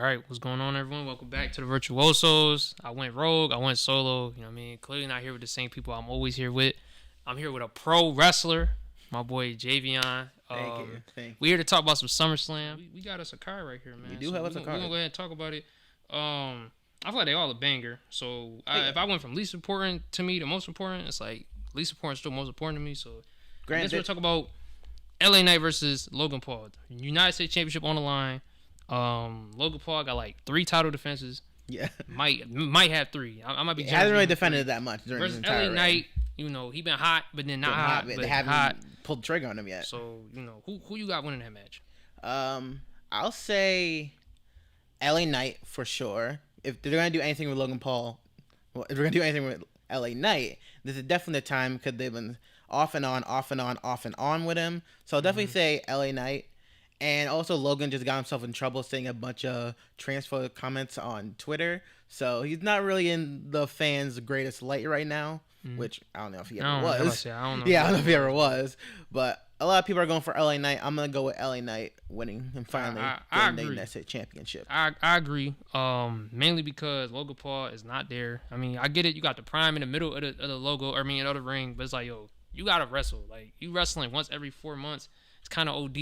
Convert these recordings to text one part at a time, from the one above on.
All right, what's going on, everyone? Welcome back to the Virtuosos. I went rogue. I went solo. You know what I mean? Clearly not here with the same people I'm always here with. I'm here with a pro wrestler, my boy Javion. Thank you. We're here to talk about some SummerSlam. We got us a card right here, man. We do have us a card. We're going to go ahead and talk about it. I feel like they all a banger. So if I went from least important to me to most important, it's like least important is still most important to me. So I guess we're going to talk about LA Knight versus Logan Paul. United States Championship on the line. Logan Paul got like 3 title defenses. Yeah, might have 3. I might be. He hasn't really defended that much during versus his entire LA Knight. You know, he been hot, but then not hot. But they haven't pulled the trigger on him yet. So you know, who you got winning that match? I'll say LA Knight for sure. If they're gonna do anything with Logan Paul, if they're gonna do anything with LA Knight, this is definitely the time because they've been off and on with him. So I'll definitely say LA Knight. And also, Logan just got himself in trouble saying a bunch of transfer comments on Twitter. So he's not really in the fans' greatest light right now, which I don't know if he ever was. I don't know if he ever was. But a lot of people are going for LA Knight. I'm going to go with LA Knight winning and finally getting the United States Championship. I agree. Mainly because Logan Paul is not there. I mean, I get it. You got the prime in the middle of the logo, of the ring. But it's like, yo, you got to wrestle. Like, you wrestling once every 4 months. It's kind of OD.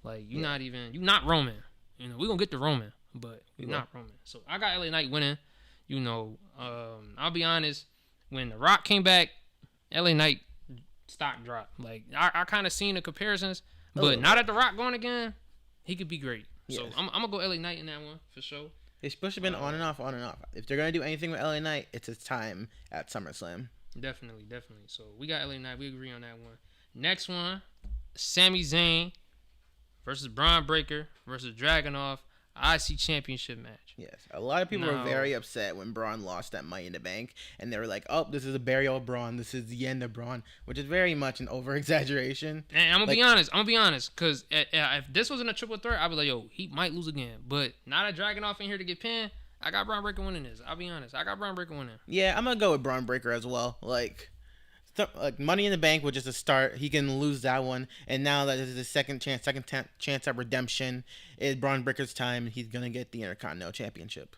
Like, you're not Roman. You know, we're going to get to Roman, but you're not Roman. So, I got LA Knight winning. You know, I'll be honest. When The Rock came back, LA Knight stock dropped. Like, I kind of seen the comparisons, but now that The Rock going again, he could be great. Yes. So, I'm going to go LA Knight in that one, for sure. It's supposed to have been on and off. If they're going to do anything with LA Knight, it's his time at SummerSlam. Definitely. So, we got LA Knight. We agree on that one. Next one, Sami Zayn versus Braun Breaker versus Dragunov IC Championship match. Yes, a lot of people were very upset when Braun lost that Money in the Bank, and they were like, "Oh, this is a burial of Braun. This is the end of Braun," which is very much an over-exaggeration. And I'm gonna be honest, because if this wasn't a triple threat, I'd be like, "Yo, he might lose again." But now that Dragunov in here to get pinned, I got Braun Breaker winning this. I'll be honest, I got Braun Breaker winning. Yeah, I'm gonna go with Braun Breaker as well. Like Money in the Bank was just a start. He can lose that one, and now that this is his second chance at redemption. It's Braun Breaker's time. He's gonna get the Intercontinental Championship.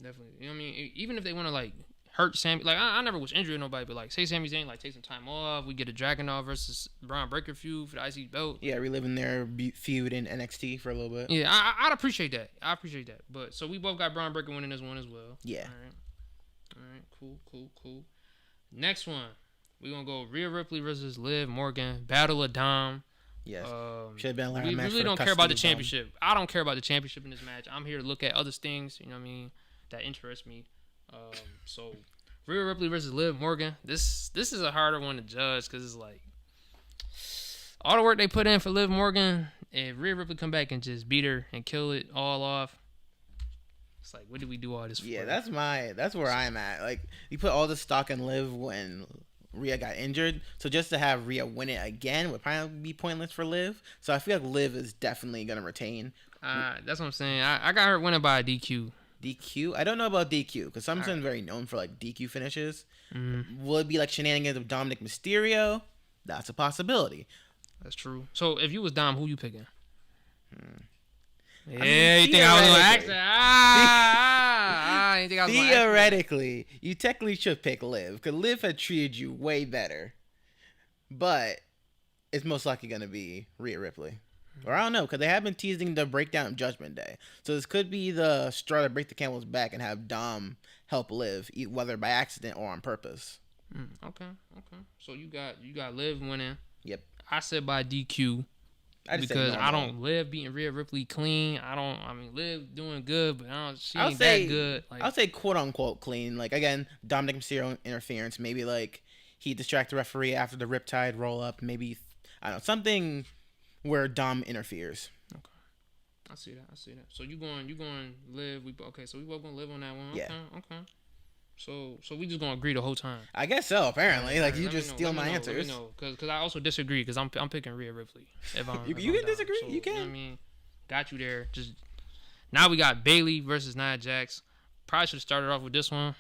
Definitely. You know what I mean? Even if they want to like hurt Sami, like I never was injured nobody, but like say Sami Zayn like take some time off, we get a Dragunov versus Braun Breaker feud for the IC belt. Yeah, reliving their feud in NXT for a little bit. Yeah, I'd appreciate that. But so we both got Braun Breaker winning this one as well. Yeah. All right. Cool. Next one. We're going to go Rhea Ripley versus Liv Morgan. Battle of Dom. Yes. Should have been a match. We really don't care about the championship. I don't care about the championship in this match. I'm here to look at other things, you know what I mean, that interest me. So, Rhea Ripley versus Liv Morgan. This is a harder one to judge because it's like all the work they put in for Liv Morgan, if Rhea Ripley come back and just beat her and kill it all off, it's like, what did we do all this for? Yeah, that's where I'm at. Like, you put all the stock in Liv when Rhea got injured, so just to have Rhea win it again would probably be pointless for Liv. So I feel like Liv is definitely gonna retain. That's what I'm saying. I got her winning by a DQ. DQ? I don't know about DQ because SummerSlam's very known for like DQ finishes. Will it be like shenanigans of Dominic Mysterio? That's a possibility. That's true. So if you was Dom, who you picking? Yeah, you think I was gonna ask that? Theoretically, you technically should pick Liv because Liv had treated you way better, but it's most likely gonna be Rhea Ripley, or I don't know because they have been teasing the breakdown of Judgment Day, so this could be the straw to break the camel's back and have Dom help Liv, whether by accident or on purpose. Okay. So you got Liv winning. Yep. I said by DQ. Because I don't Liv beating Rhea Ripley clean. Liv doing good, but she ain't that good. Like, I'll say quote unquote clean. Like again, Dominic Mysterio interference. Maybe like he distracted the referee after the Riptide roll up. Maybe I don't know, something where Dom interferes. Okay, I see that. So you going Liv? So we both gonna Liv on that one. Yeah. Okay. So we just gonna agree the whole time. I guess so. Apparently, like you just steal my answers. Because I also disagree. Because I'm picking Rhea Ripley. You can disagree. So, you can. You know what I mean, got you there. Just now we got Bayley versus Nia Jax. Probably should have started off with this one.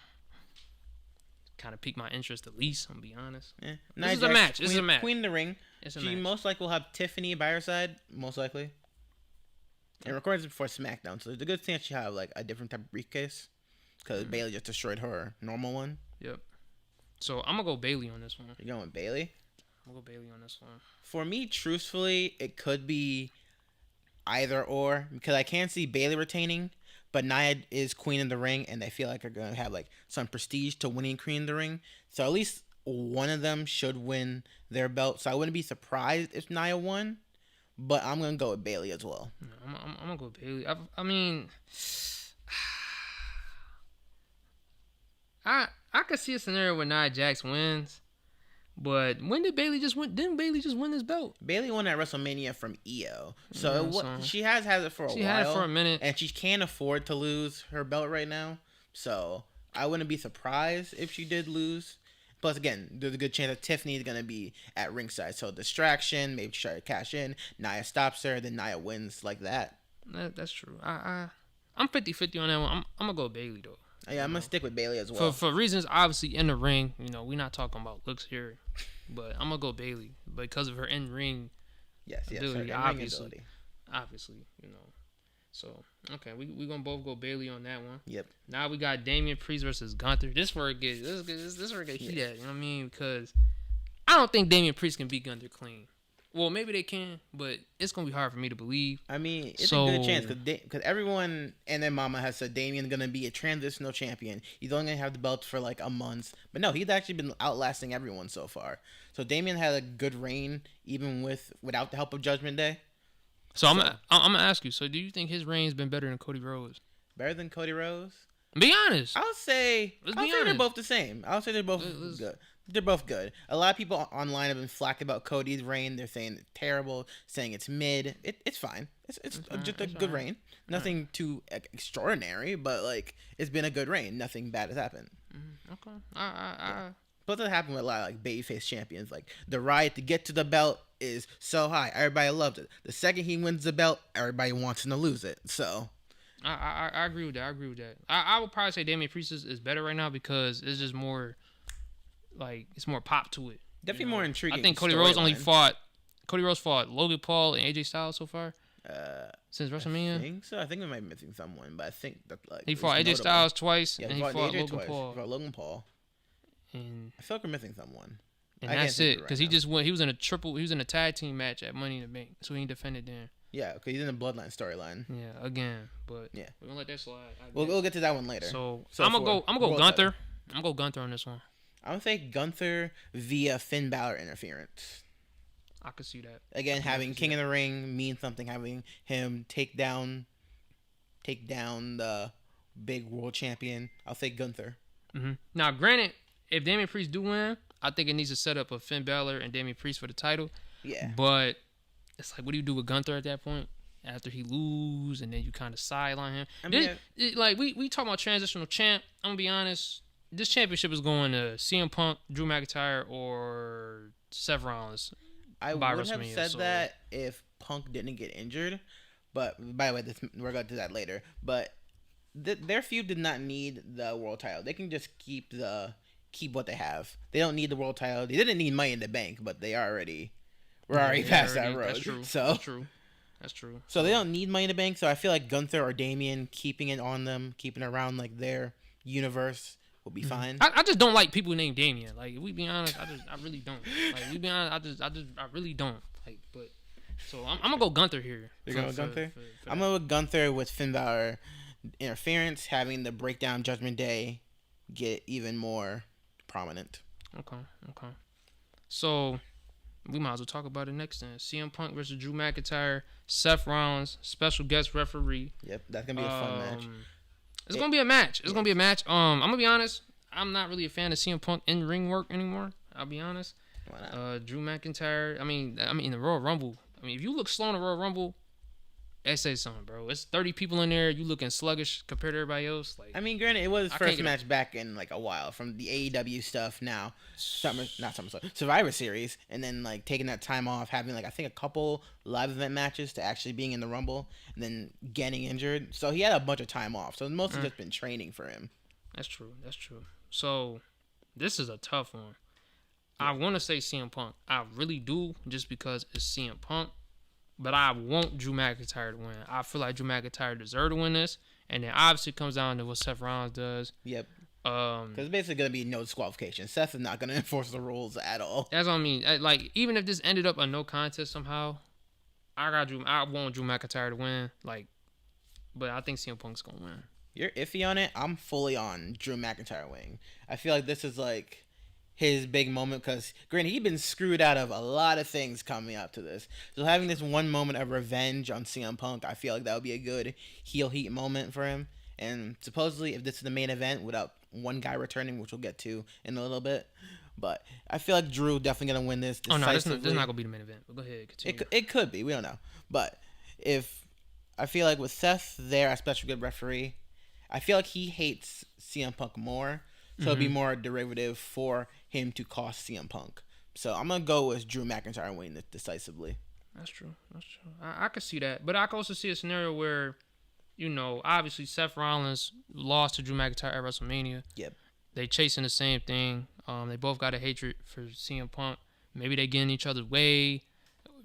Kind of piqued my interest at least. I'm gonna be honest. Yeah. This is a match. This is a match. Queen in the ring. It's a she match. most likely will have Tiffany by her side. Most likely. And recording before SmackDown, so there's a good chance she have like a different type of briefcase because Bailey just destroyed her normal one. Yep. So I'm gonna go Bailey on this one. You're going with Bailey? I'm gonna go Bailey on this one. For me, truthfully, it could be either or because I can't see Bailey retaining, but Nia is queen in the ring, and they feel like they're gonna have like some prestige to winning queen in the ring. So at least one of them should win their belt. So I wouldn't be surprised if Nia won, but I'm gonna go with Bailey as well. I'm gonna go with Bailey. I mean, I could see a scenario where Nia Jax wins. But when did Bailey just win? Didn't Bailey just win this belt? Bailey won at WrestleMania from Io, so she has had it for a while. She had it for a minute, and she can't afford to lose her belt right now. So I wouldn't be surprised if she did lose. Plus, again, there's a good chance that Tiffany is gonna be at ringside. So distraction, maybe she try to cash in. Nia stops her, then Nia wins like that. That's true. I'm 50-50 on that one. I'm gonna go Bailey though. Yeah, I'm gonna stick with Bailey as well. For reasons obviously in the ring, we're not talking about looks here, but I'm gonna go Bailey because of her in ring. Yes, ability, obviously. So okay, we gonna both go Bailey on that one. Yep. Now we got Damian Priest versus Gunther. This where it gets heat at. You know what I mean? Because I don't think Damian Priest can beat Gunther clean. Well, maybe they can, but it's going to be hard for me to believe. I mean, it's a good chance because everyone and their mama has said Damian's going to be a transitional champion. He's only going to have the belt for like a month. But no, he's actually been outlasting everyone so far. So Damian had a good reign even without the help of Judgment Day. So I'm going to ask you, so do you think his reign's been better than Cody Rhodes? Better than Cody Rhodes? Be honest. I'll say they're both the same. I'll say they're both good. They're both good. A lot of people online have been flacking about Cody's reign. They're saying it's terrible, saying it's mid. It's fine. It's just a good reign. Nothing too extraordinary, but like it's been a good reign. Nothing bad has happened. Okay. But that happened with a lot of like babyface champions. Like the ride to get to the belt is so high. Everybody loves it. The second he wins the belt, everybody wants him to lose it. So I agree with that. I would probably say Damian Priest is better right now because it's just more like it's more pop to it. Definitely more intriguing. I think Cody Rhodes fought Logan Paul and AJ Styles so far. Since WrestleMania. I think so. I think we might be missing someone, but I think that like he fought AJ Styles twice, and he fought Logan twice. Paul. He fought Logan Paul. And I feel like we're missing someone. And that's it, because he just went. He was in a tag team match at Money in the Bank, so he defended then. Yeah, because he's in the Bloodline storyline. Yeah, again, but yeah, we're gonna let that slide. We'll get to that one later. So I'm gonna go Gunther. I'm gonna go Gunther on this one. I'm gonna say Gunther via Finn Balor interference. I could see that. Again, having King in the Ring means something. Having him take down the big world champion. I'll say Gunther. Mm-hmm. Now, granted, if Damian Priest do win, I think it needs to set up a Finn Balor and Damian Priest for the title. Yeah. But it's like, what do you do with Gunther at that point? After he lose, and then you kind of sideline him. I mean, we talk about transitional champ. I'm gonna be honest. This championship is going to CM Punk, Drew McIntyre, or Seth Rollins. I would have said that if Punk didn't get injured. But by the way, we're going to do that later. But their feud did not need the world title. They can just keep what they have. They don't need the world title. They didn't need Money in the Bank, but we're already past that road. That's true. So That's true. So they don't need Money in the Bank. So I feel like Gunther or Damian keeping it on them, keeping it around like their universe will be fine. I just don't like people named Damian. Like, if we be honest, I really don't. Like, we be honest, I really don't. Like, but so I'm gonna go Gunther here. You're going with Gunther? I'm gonna go Gunther with Finn Balor interference, having the breakdown Judgment Day get even more prominent. Okay. So we might as well talk about it next then. CM Punk versus Drew McIntyre, Seth Rollins, special guest referee. Yep, that's gonna be a fun match. It's gonna be a match. I'm gonna be honest. I'm not really a fan of CM Punk in ring work anymore. I'll be honest. Why not? Drew McIntyre. I mean, in the Royal Rumble. I mean, if you look slow in the Royal Rumble, that says something, bro. It's 30 people in there. You looking sluggish compared to everybody else. Like, I mean, granted, it was his first match back in like a while from the AEW stuff. Now, Survivor Series, and then like taking that time off, having like I think a couple live event matches to actually being in the Rumble, and then getting injured. So he had a bunch of time off. So mostly just been training for him. That's true. So this is a tough one. I want to say CM Punk. I really do, just because it's CM Punk. But I want Drew McIntyre to win. I feel like Drew McIntyre deserves to win this. And then obviously it comes down to what Seth Rollins does. Yep. Because it's basically going to be no disqualification. Seth is not going to enforce the rules at all. That's what I mean. Like, even if this ended up a no contest somehow, I want Drew McIntyre to win. Like, but I think CM Punk's going to win. You're iffy on it. I'm fully on Drew McIntyre winning. I feel like this is like his big moment because, granted, he's been screwed out of a lot of things coming up to this. So having this one moment of revenge on CM Punk, I feel like that would be a good heel heat moment for him. And supposedly, if this is the main event without one guy returning, which we'll get to in a little bit, but I feel like Drew definitely going to win this decisively. Oh, no, this is not going to be the main event. But go ahead, continue. It could be. We don't know. But if I feel like with Seth there, especially good referee, I feel like he hates CM Punk more. So it'd be more derivative for him to cost CM Punk. So I'm going to go with Drew McIntyre winning this decisively. That's true. I could see that. But I could also see a scenario where, you know, obviously Seth Rollins lost to Drew McIntyre at WrestleMania. Yep. They chasing the same thing. They both got a hatred for CM Punk. Maybe they get in each other's way,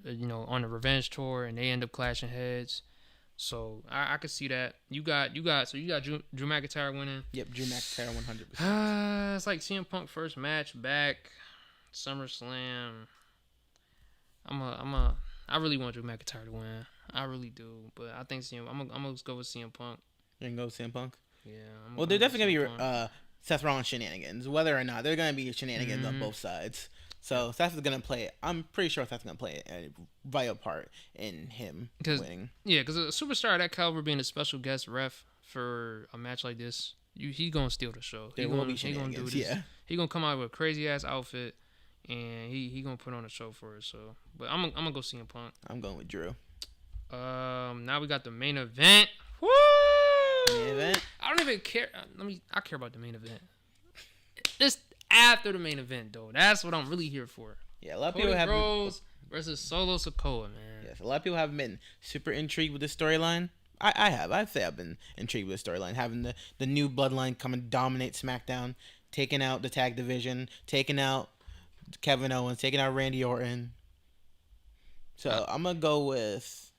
you know, on the revenge tour, and they end up clashing heads. So I could see that. You got Drew McIntyre winning. Yep, Drew McIntyre 100%. It's like CM Punk first match back, SummerSlam. I really want Drew McIntyre to win. I really do, but I think I'm gonna go with CM Punk. You can go with CM Punk. Yeah. Well, they're definitely gonna be Seth Rollins shenanigans, whether or not they're gonna be shenanigans on both sides. So Seth is gonna play. I'm pretty sure Seth's gonna play a vital part in him winning. Yeah, because a superstar of that caliber being a special guest ref for a match like this, he's gonna steal the show. There will be shenanigans. Yeah, he's gonna come out with a crazy ass outfit, and he gonna put on a show for us. So, but I'm gonna go CM Punk. I'm going with Drew. Now we got the main event. Woo! Main event. I don't even care. I care about the main event. This after the main event, though. That's what I'm really here for. Yeah, a lot of Cody people have Rhodes versus Solo Sikoa, man. Yes, a lot of people haven't been super intrigued with this storyline. I have. I'd say I've been intrigued with the storyline. Having the new bloodline come and dominate SmackDown, taking out the tag division, taking out Kevin Owens, taking out Randy Orton. So I'm gonna go with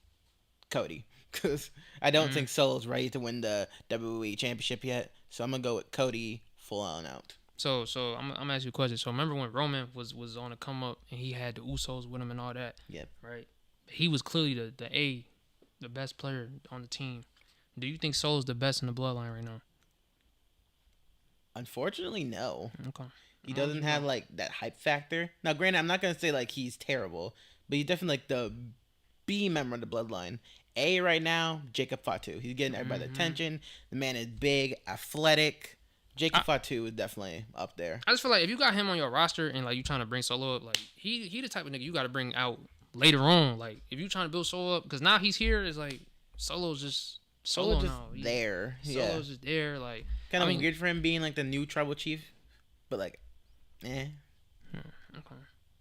Cody because I don't think Solo's ready to win the WWE Championship yet. So I'm gonna go with Cody full on out. So I'm gonna ask you a question. So remember when Roman was on the come up and he had the Usos with him and all that? Yep. Right. He was clearly the best player on the team. Do you think Solo's the best in the bloodline right now? Unfortunately, no. Okay. He doesn't have like that hype factor. Now, granted, I'm not gonna say like he's terrible, but he's definitely like the B member of the bloodline. A right now, Jacob Fatu. He's getting everybody's attention. The man is big, athletic. Jacob Fatu is definitely up there. I just feel like if you got him on your roster and like you trying to bring Solo up, like he the type of nigga you got to bring out later on. Like if you trying to build Solo up, because now he's here, it's like Solo's just Solo now. There. Solo's just there. Like kind of weird for him being like the new tribal chief, but like, Okay.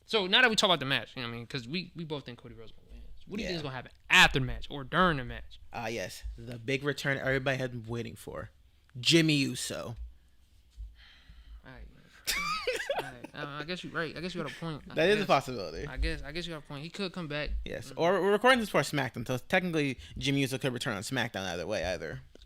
So now that we talk about the match, you know what I mean? Because we both think Cody Rhodes will win. What do you think is gonna happen after the match or during the match? Yes, the big return everybody has been waiting for, Jimmy Uso. I guess you're right. I guess you got a point. That is a possibility. I guess you got a point. He could come back. Yes. Or we're recording this for SmackDown, so technically Jimmy Uso could return on SmackDown either way.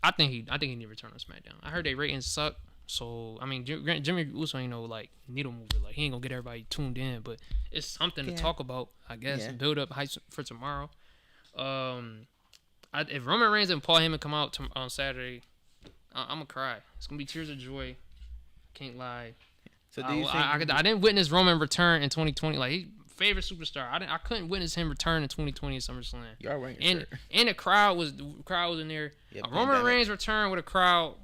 I think he need to return on SmackDown. I heard they ratings suck. So I mean, Jimmy Uso ain't no like needle mover. Like he ain't gonna get everybody tuned in, but it's something to talk about. I guess build up hype for tomorrow. If Roman Reigns and Paul Heyman come out on Saturday, I'm gonna cry. It's gonna be tears of joy. Can't lie. So do you think I didn't witness Roman return in 2020? Like he favorite superstar. I couldn't witness him return in 2020 at SummerSlam. You are wearing a shirt. And the crowd was in there. Yep, Roman Reigns return with a crowd.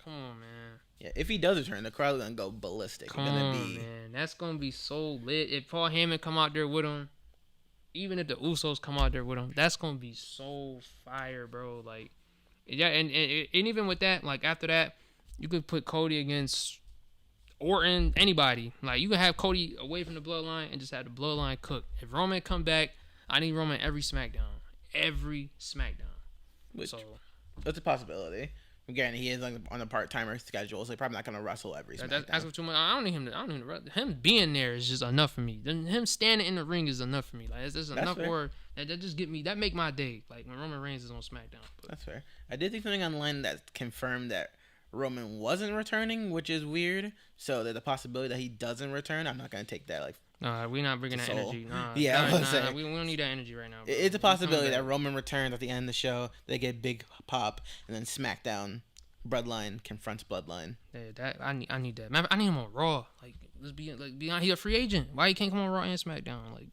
Come on, man. Yeah, if he does return, the crowd is gonna go ballistic. Man, that's gonna be so lit. If Paul Heyman come out there with him, even if the Usos come out there with him, that's gonna be so fire, bro. Like, yeah, and even with that, like after that, you could put Cody against Orton, anybody. Like you can have Cody away from the bloodline and just have the bloodline cook. If Roman come back, I need Roman every SmackDown. Which, that's a possibility. Again, he is on a part-timer schedule, so he's probably not going to wrestle every SmackDown. That's too much. I don't need him to. Him being there is just enough for me. Him standing in the ring is enough for me. Like it's enough for that just get me. That make my day. Like when Roman Reigns is on SmackDown. But. That's fair. I did see something online that confirmed that Roman wasn't returning, which is weird. So there's a possibility that he doesn't return. I'm not going to take that like. Nah, we're not bringing that energy. Nah, we don't need that energy right now. Bro. It's a possibility that Roman returns at the end of the show. They get a big pop, and then SmackDown, Bloodline confronts Bloodline. Yeah, I need that. Man, I need him on Raw. Like, let's be on. He's a free agent. Why he can't come on Raw and SmackDown? Like,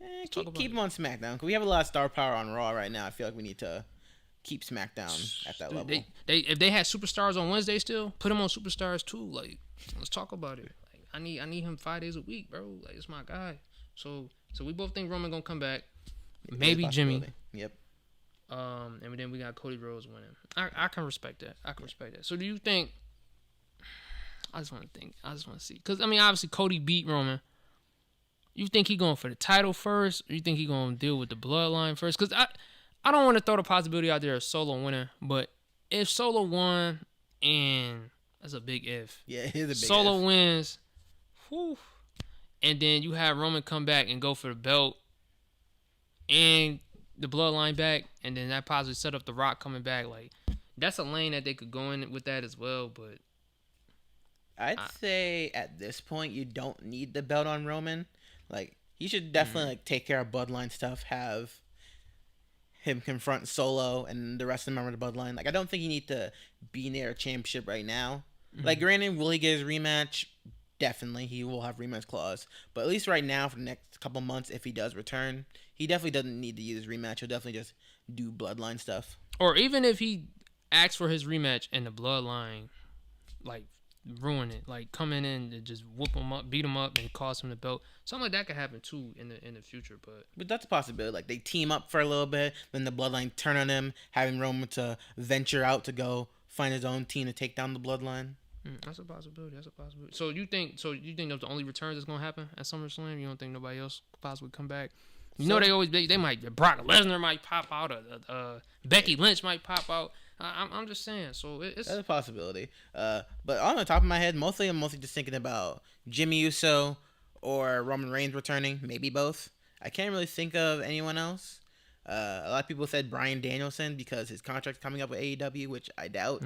keep him on SmackDown. Cause we have a lot of star power on Raw right now. I feel like we need to keep SmackDown at that level. If they had superstars on Wednesday still, put him on superstars too. Like, let's talk about it. I need him 5 days a week, bro. Like, it's my guy. So we both think Roman gonna come back. Maybe Jimmy. Yep. And then we got Cody Rhodes winning. I can respect that. So do you think? I just want to see. Because I mean, obviously Cody beat Roman. You think he going for the title first, or you think he gonna deal with the bloodline first? Because I don't want to throw the possibility out there of Solo winning, but if Solo won, and that's a big if. Yeah, it is a big Solo if. wins. Whew. And then you have Roman come back and go for the belt and the bloodline back, and then that possibly set up The Rock coming back. Like, that's a lane that they could go in with that as well. But I'd say at this point you don't need the belt on Roman. Like, he should definitely like take care of bloodline stuff. Have him confront Solo and the rest of the members of the bloodline. Like, I don't think you need to be near a championship right now. Like, granted, will he get his rematch? Definitely, he will have rematch clause. But at least right now, for the next couple months, if he does return, he definitely doesn't need to use his rematch. He'll definitely just do bloodline stuff. Or even if he asks for his rematch and the bloodline, like, ruin it. Like, come in and just whoop him up, beat him up, and cost him the belt. Something like that could happen, too, in the future. But that's a possibility. Like, they team up for a little bit, then the bloodline turn on him, having Roman to venture out to go find his own team to take down the bloodline. That's a possibility. So you think that's the only returns that's gonna happen at SummerSlam? You don't think nobody else could possibly come back? You know they might. Brock Lesnar might pop out. Becky Lynch might pop out. I'm just saying. So it's that's a possibility. But on the top of my head, I'm mostly just thinking about Jimmy Uso or Roman Reigns returning. Maybe both. I can't really think of anyone else. A lot of people said Bryan Danielson because his contract's coming up with AEW, which I doubt.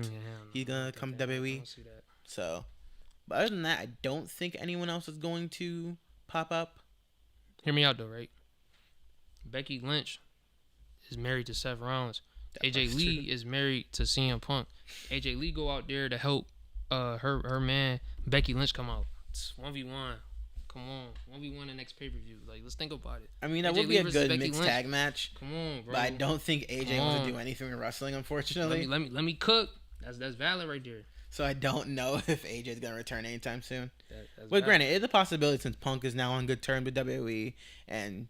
He's gonna come to WWE. I don't see that. So, but other than that, I don't think anyone else is going to pop up. Hear me out though, right? Becky Lynch is married to Seth Rollins. AJ Lee is married to CM Punk. AJ Lee go out there to help her man Becky Lynch come out. It's 1v1. Come on, 1v1 the next pay-per-view. Like, let's think about it. I mean, that would be a good mixed tag match. Come on, bro. But I don't think AJ wants to do anything in wrestling, unfortunately. Let me cook. That's valid right there. So I don't know if AJ is gonna return anytime soon. But granted, it's a possibility since Punk is now on good terms with WWE, and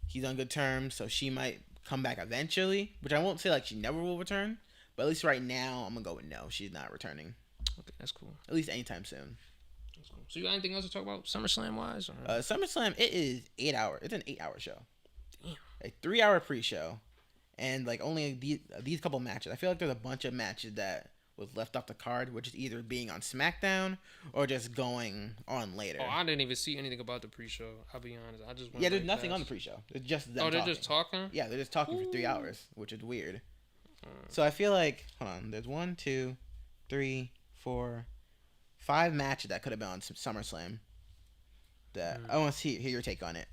he's on good terms, so she might come back eventually. Which I won't say like she never will return, but at least right now I'm gonna go with no. She's not returning. Okay, that's cool. At least anytime soon. That's cool. So you got anything else to talk about SummerSlam wise? SummerSlam, it is 8 hours. It's an 8-hour show. Damn. A 3-hour pre-show, and like only these couple matches. I feel like there's a bunch of matches that was left off the card, which is either being on SmackDown or just going on later. Oh, I didn't even see anything about the pre-show. I'll be honest. I just went there's nothing on the pre-show. It's just them they're talking. just talking? Yeah, they're just talking for 3 hours, which is weird. So I feel like, hold on, there's 1, 2, 3, 4, 5 matches that could have been on SummerSlam. That I want to hear your take on it.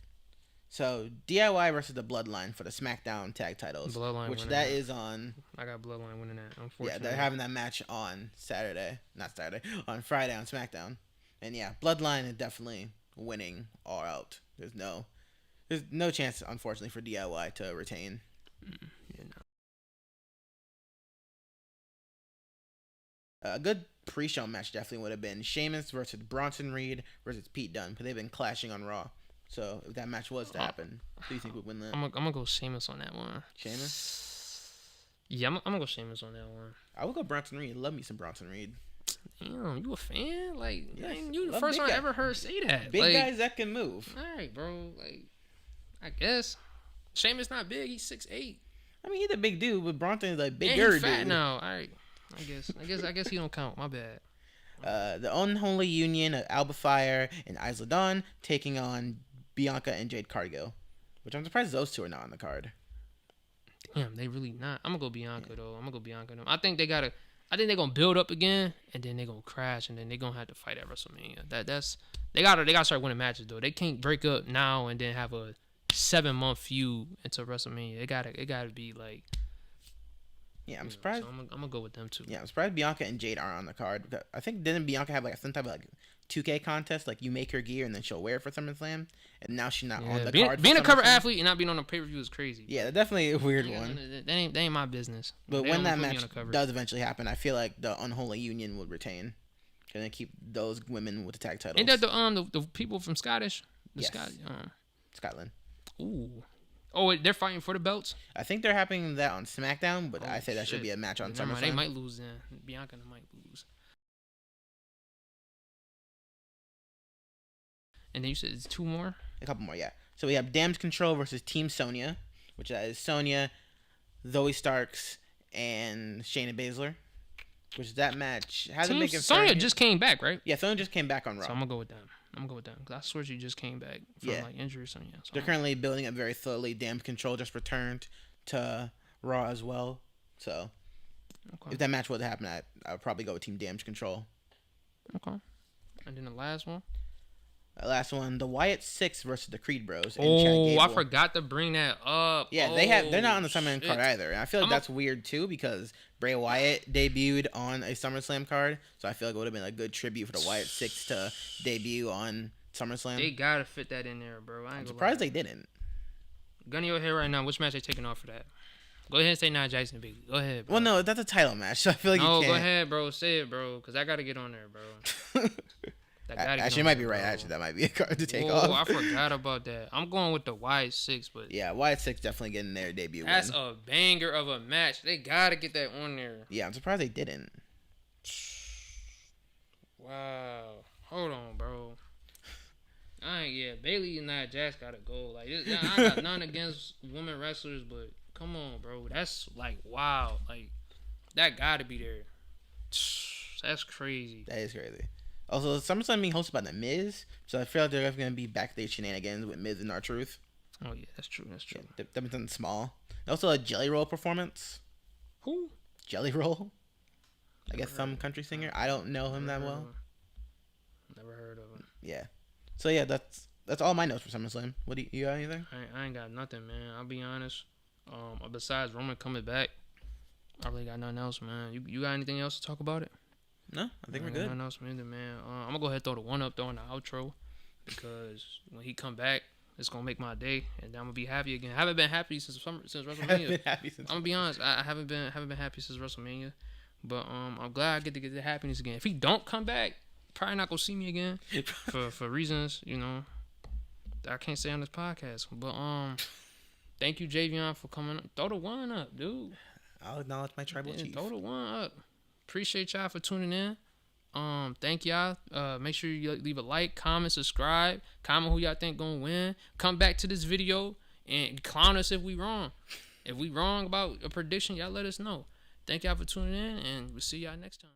So DIY versus the Bloodline for the SmackDown tag titles, which that is on. I got Bloodline winning that. Unfortunately, yeah, they're having that match on on Friday on SmackDown, and yeah, Bloodline is definitely winning all out. There's no chance, unfortunately, for DIY to retain. Yeah, no. A good pre-show match definitely would have been Sheamus versus Bronson Reed versus Pete Dunne, because they've been clashing on Raw. So if that match was to happen, who do you think would win that? I'm gonna go Sheamus on that one. Sheamus? Yeah, I'm gonna go Sheamus on that one. I would go Bronson Reed. Love me some Bronson Reed. Damn, you a fan? Like, yes, you the first one I ever heard say that. Big guys that can move. All right, bro. Like, I guess Sheamus not big. He's 6'8". I mean, he's a big dude, but Bronson is like bigger and dude. he's fat now. All right. I guess he don't count. My bad. The unholy union of Alba Fire and Isla Dawn taking on Bianca and Jade Cargill, which I'm surprised those two are not on the card. Damn, they really not. I'm gonna go Bianca though. I'm gonna go Bianca. I think they gotta. I think they're gonna build up again, and then they're gonna crash, and then they're gonna have to fight at WrestleMania. They gotta start winning matches though. They can't break up now and then have a 7-month feud into WrestleMania. It gotta be like. Yeah, I'm surprised. So I'm gonna go with them too. Yeah, I'm surprised Bianca and Jade aren't on the card. I think didn't Bianca have like some type of like 2K contest, like you make her gear and then she'll wear it for SummerSlam, and now she's not on the card. Being a cover athlete and not being on a pay-per-view is crazy. Yeah, that's definitely a weird one. They ain't my business. But when that match does eventually happen, I feel like the Unholy Union would retain, and then keep those women with the tag titles. Ain't that the people from Scottish? Yes. Scotland. Ooh. Oh, they're fighting for the belts? I think they're having that on SmackDown, but I say that should be a match on SummerSlam. They might lose then. Bianca might lose. And then you said it's 2 more? A couple more, yeah. So we have Damage Control versus Team Sonya, which is Sonya, Zoe Starks, and Shayna Baszler. Which is that match. Sonya just came back, right? Yeah, Sonya just came back on Raw. So I'm going to go with them. Because I swear she just came back from like injury or something. So they're currently building up very slowly. Damage Control just returned to Raw as well. So if that match would happen, I would probably go with Team Damage Control. Okay. And then the last one? The Wyatt Six versus the Creed Bros. Oh, I forgot to bring that up. Yeah, they're not on the SummerSlam card either. And I feel like that's weird too because Bray Wyatt debuted on a SummerSlam card, so I feel like it would have been a good tribute for the Wyatt Six to debut on SummerSlam. They gotta fit that in there, bro. I'm surprised they didn't. Gun to your head right now. Which match they taking off for that? Go ahead and say Nia Jax and Bayley. Go ahead, bro. Well, no, that's a title match, so I feel like you can't. No, go ahead, bro. Say it, bro, because I gotta get on there, bro. Actually, you might be right. Actually, that might be a card to take off. Oh, I forgot about that. I'm going with the Wyatt Six, but yeah, Wyatt Six definitely getting their debut. That's a banger of a match. They gotta get that on there. Yeah, I'm surprised they didn't. Wow, hold on, bro. Bayley and Nia Jax gotta go. Like, I got none against women wrestlers, but come on, bro. That's like wow, like that gotta be there. That's crazy. That is crazy. Also, SummerSlam being hosted by The Miz, so I feel like they're going to be backstage shenanigans with Miz and R-Truth. Oh, yeah, that's true. Yeah, they've been small. And also a Jelly Roll performance. Who? Jelly Roll. I guess some country singer. I don't know him that well. Never heard of him. Yeah. So, yeah, that's all my notes for SummerSlam. What do you got anything? I ain't got nothing, man. I'll be honest. Besides Roman coming back, I really got nothing else, man. You got anything else to talk about it? No, I think we're good. Nothing else either, man. I'm gonna go ahead and throw the one up though in the outro because when he come back, it's gonna make my day, and I'm gonna be happy again. I haven't been happy since WrestleMania. I'm gonna be honest. I haven't been happy since WrestleMania, but I'm glad I get to get the happiness again. If he don't come back, probably not gonna see me again for reasons that I can't say on this podcast. But thank you, Javion, for coming up. Throw the one up, dude. I'll acknowledge my tribal chief. Throw the one up. Appreciate y'all for tuning in. Thank y'all. Make sure you leave a like, comment, subscribe, comment who y'all think gonna win. Come back to this video and clown us if we wrong. If we wrong about a prediction, y'all let us know. Thank y'all for tuning in, and we'll see y'all next time.